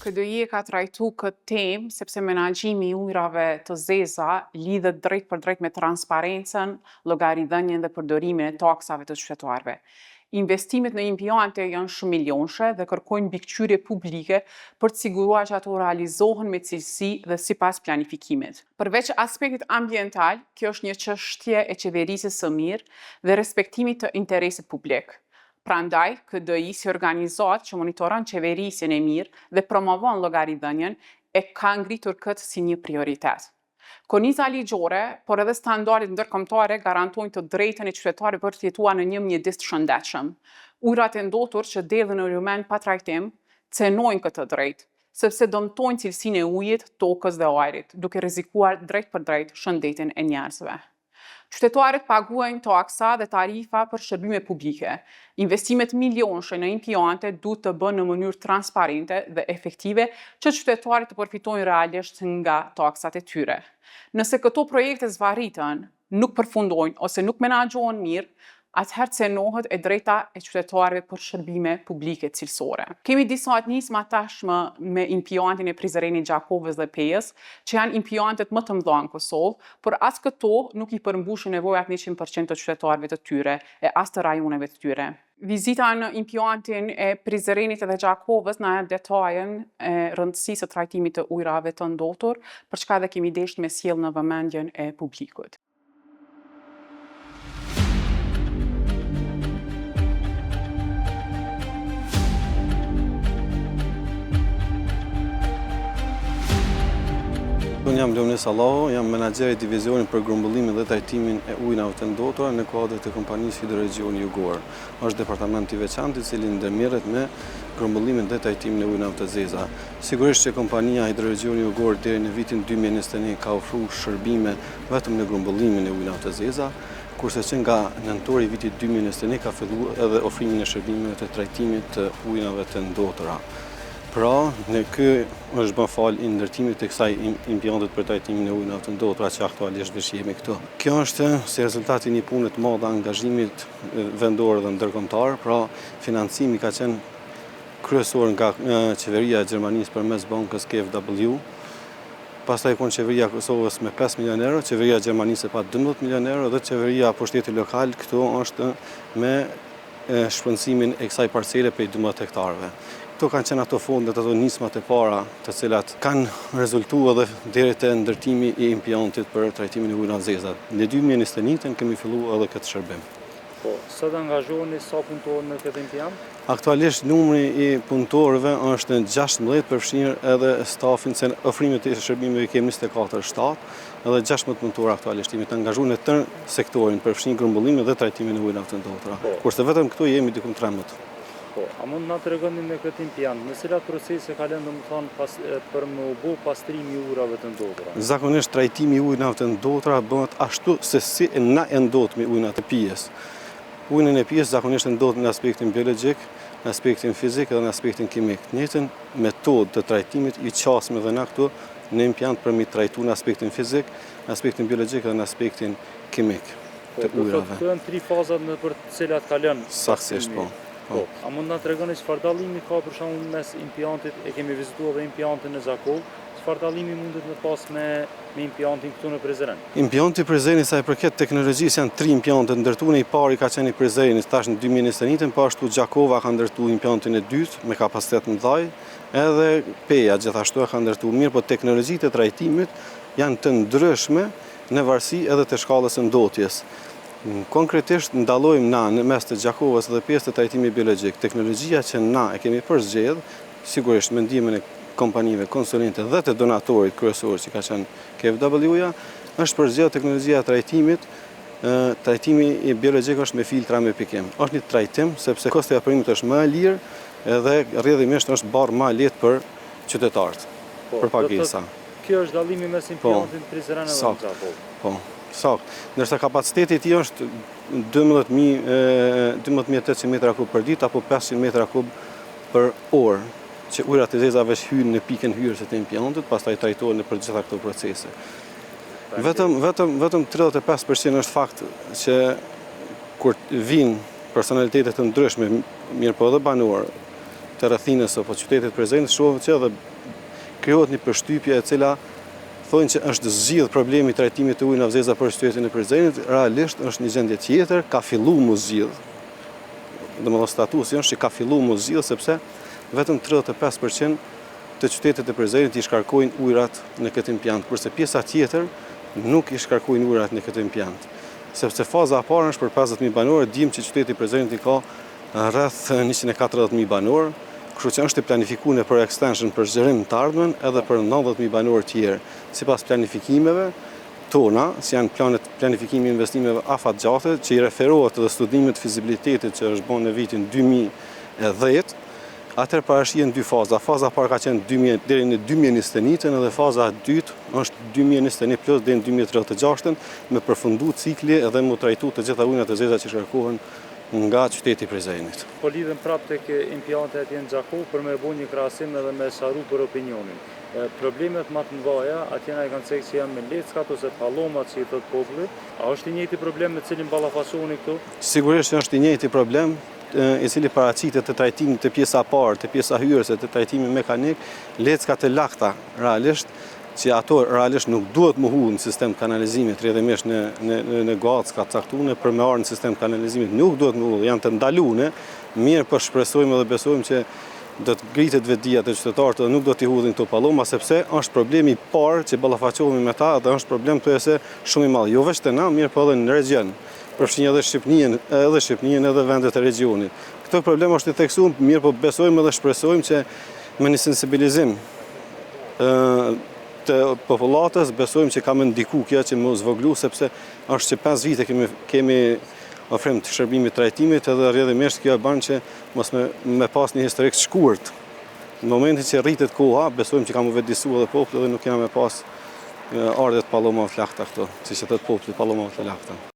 KDI ka trajtu këtë temë sepse menaxhimi i ujrave të zeza lidhet drejt për drejt me transparencën, llogaridhënien dhe përdorimin e taksave të qytetarëve. Investimet në impiante janë shumë milionshë dhe kërkojnë mbikëqyrje publike për të siguruar që ato realizohen me cilësi dhe sipas planifikimit. Përveç aspektit ambiental, kjo është një çështje e qeverisjes së mirë dhe respektimit të interesit publik. Prandaj, KDI si organizatë që monitoron qeverisjen e mirë dhe promovon llogaridhënien e ka ngritur këtë si një prioritet. Korniza ligjore, por edhe standardet ndërkombëtare garantojnë të drejtën e qytetarëve për të jetuar në një mjedis të shëndetshëm. Ujrat e ndotur që delën në rrymë pa trajtim cenojnë këtë drejtë, sepse dëmtojnë cilësinë e ujit, tokës dhe ajrit, duke rrezikuar drejt për drejt shëndetin e njerëzve. Qytetarët paguajnë taksa dhe tarifa për shërbime publike. Investimet milionshë në impiante duhet të bëhen në mënyrë transparente dhe efektive që qytetarët të përfitojnë realisht nga taksat e tyre. Nëse këto projekte zvarritën, nuk përfundojnë ose nuk menaxhohen mirë, atëherë cenohet e drejta e qytetarëve për shërbime publike cilësore. Kemi disa nisma tashmë me impiantin e Prizrenit, Gjakovës dhe Pejës, që janë impiantet më të mëdha në Kosovë, por as këto nuk i përmbushin nevojat 100% të qytetarëve të tyre e as të rajoneve të tyre. Vizita në impiantin e Prizrenit dhe Gjakovës na jep detajen e rëndësisë së trajtimit të ujrave të ndotur, për çka dhe kemi dashur me sjell në vëmendjen e publikut. Unë jam Leonis Allahu, jam menaxher i divizionit për grumbullimin dhe trajtimin e ujrave të ndotura në kuadër të kompanisë Hidroregioni Jugor. Është departament i veçantë i cili ndërmerret me grumbullimin dhe trajtimin e ujrave të zeza. Sigurisht që kompania Hidroregioni Jugor deri në vitin 2021 ka ofruar shërbime vetëm në grumbullimin e ujrave të zeza, kurse që nga nëntori i vitit 2021 ka filluar edhe ofrimin e shërbimeve të trajtimit të ujrave të ndotura. Pra, në ky është bën fal i ndërtimit të kësaj impiantet për trajtimin e ujrave të ndotura që aktualisht veshjemi këtu. Kjo është si rezultati i një pune të madhe angazhimit vendor dhe ndërkombëtar, pra financimi ka qenë kryesor nga qeveria e Gjermanisë përmes bankës KfW. Pastaj kon qeveria e Kosovës me 5 milionë euro, qeveria e Gjermanisë pa 12 milionë euro dhe qeveria e pushtetit lokal këtu është me shpërndësimin e kësaj parcele prej 12 hektarëve. Këto kanë qenë ato fondet, ato nismat e para të cilat kanë rezultuar edhe deri te ndërtimi i impiantit për trajtimin e ujrave të zeza. Në 2021 kemi filluar edhe këtë shërbim. Po, sot angazhoheni sa punëtorë në këtë impiant? Aktualisht numri i punëtorëve është 16, përfshirë edhe stafin, se ofrimet e shërbimeve kemi 24 shtat, edhe 16 punëtorë aktualisht jemi të angazhuar në tërë sektorin, përfshirë grumbullimin dhe trajtimin e ujrave të ndotura. Kurse vetëm këtu jemi diku 13. Po, a mund na tregoni në këtë impiant, në cilat procese ka lënë domethënë për më u bë pastrimi i ujrave të ndotura? Zakonisht trajtimi i ujrave të ndotura bëhet ashtu se si na e ndotmi ujin e pijes. Ujin e pijes zakonisht ndodhet në aspektin biologjik, në aspektin fizik dhe në aspektin kimik. Në njëjtën metodë të trajtimit i qasim edhe na këtu në impiant për mi trajtu në aspektin fizik, në aspektin biologjik dhe në aspektin kimik të ujrave. Këto janë 3 fazat në për të cilat ka lënë. Saktësisht po. Po, a mund na tregoni çfarë dallimi ka për shembull mes impiantit, e kemi vizituar edhe impiantin në Zakovë, çfarë dallimi mundet të pas me impiantin këtu në Prizren? Impianti Prizrenit sa i përket teknologjisë janë 3 impiante ndërtuar, i pari ka qenë i Prizrenit tash në 2021, po ashtu Gjakova ka ndërtuar impiantin e dytë me kapacitet më dhaj, edhe Peja gjithashtu ka ndërtuar mirë, po teknologjitë e trajtimit janë të ndryshme në varësi edhe të shkallës së ndotjes. Konkretisht ndallojmë na në mes të Gjakovës dhe pjesë të trajtimit biologjik. Teknologjia që na e kemi përzgjedh, sigurisht me ndihmën e kompanive konsulente dhe të donatorit kryesor që ka qenë KfW-ja, është përzgjedh teknologjia e trajtimit. Trajtimi i biologjik është me filtra me pikim. Është një trajtim sepse kosti i aprimit është më i lirë edhe rrjedhimisht është barë më lehtë për qytetarët, për pagesa. Kjo është dallimi mes impiantit Prizren dhe Gjakovë. Po. Sakt. Ndërsa kapaciteti i tij është 12.800 m3 për ditë apo 500 m3 për orë, që ujrat e zeza veç hyjnë në pikën hyrëse të impiantit, pastaj trajtohen në për gjitha këto procese. Vetëm 35% është fakt që kur vinë personalitetet të ndryshme, mirë po edhe banor, të rrethinës apo qytetit Prizrenit, shohim që edhe krijohet një përshtypje e cila thonë që është zgjidh problemi i trajtimit të ujit në Avzeza për qytetin e Prizrenit, realisht është një gjendje tjetër, ka filluar mu zgjidh. Domethënë statusi është që ka filluar mu zgjidh sepse vetëm 35% të qytetet e Prizrenit i shkarkojnë ujrat në këtë impjant, kurse pjesa tjetër nuk i shkarkojnë ujrat në këtë impjant. Sepse faza e parë është për 50.000 banorë, dim që qyteti i Prizrenit i ka rreth 140.000 banorë, kështu që është i planifikuar për extension për zgjerim të ardhmen edhe për 90.000 banorë tjerë. Sipas planifikimeve tona, si janë planet planifikimi i investimeve afatgjate, që i referohet edhe studimit fizibilitetit që është bën në vitin 2010, atëherë parashihen dy faza. Faza parë ka qenë deri në 2021 dhe faza e dytë është 2021 plus deri në 2036 me përfundu cikli edhe mu trajtu të gjitha ujnat e zeza që shkarkohen nga qyteti i Prizrenit. Po lidhem prapë tek impjantet atje në Xhakov për me bë një krahasim edhe me saru për opinionin. Problemet më të mëdha atje na kanë thënë se janë me leckat ose pallomat si i thot populli. A është i njëjti problem me cilin ballafaqoheni këtu? Sigurisht është i njëjti problem i cili paraqitet të trajtimit të pjesa parë, të pjesa hyrëse, të trajtimit mekanik, leckat e lakta realisht që ato realisht nuk duhet më hu në sistem kanalizimit, rrjedhimisht në gacka caktuar për me arë në sistem kanalizimit, nuk duhet më hu, janë të ndaluar, mirë po shpresojmë dhe besojmë që do të ngritet vetdia të qytetarët dhe nuk do t'i hudhin këto palloma, sepse është problemi i parë që ballafaqohemi me ta dhe është problem thuajse shumë i madh. Jo vetëm te na, mirë po edhe në region. Përfshin edhe Shqipërinë edhe vendet e regionit. Këtë problem është i theksuar, mirë po besojmë dhe shpresojmë që me një sensibilizim të popullatës, besojmë që ka më ndiku kjo që më zvoglu, sepse është që 5 vite kemi ofrim të shërbimit trajtimit edhe rrjedhimisht kjo e bën që mos me pas një historik të shkurt. Në momentin që rritet koha, besojmë që ka më vetëdijsuar edhe populli dhe nuk kena me pas ardhet palloma të lakta këto, siç e thot populli, palloma të lakta.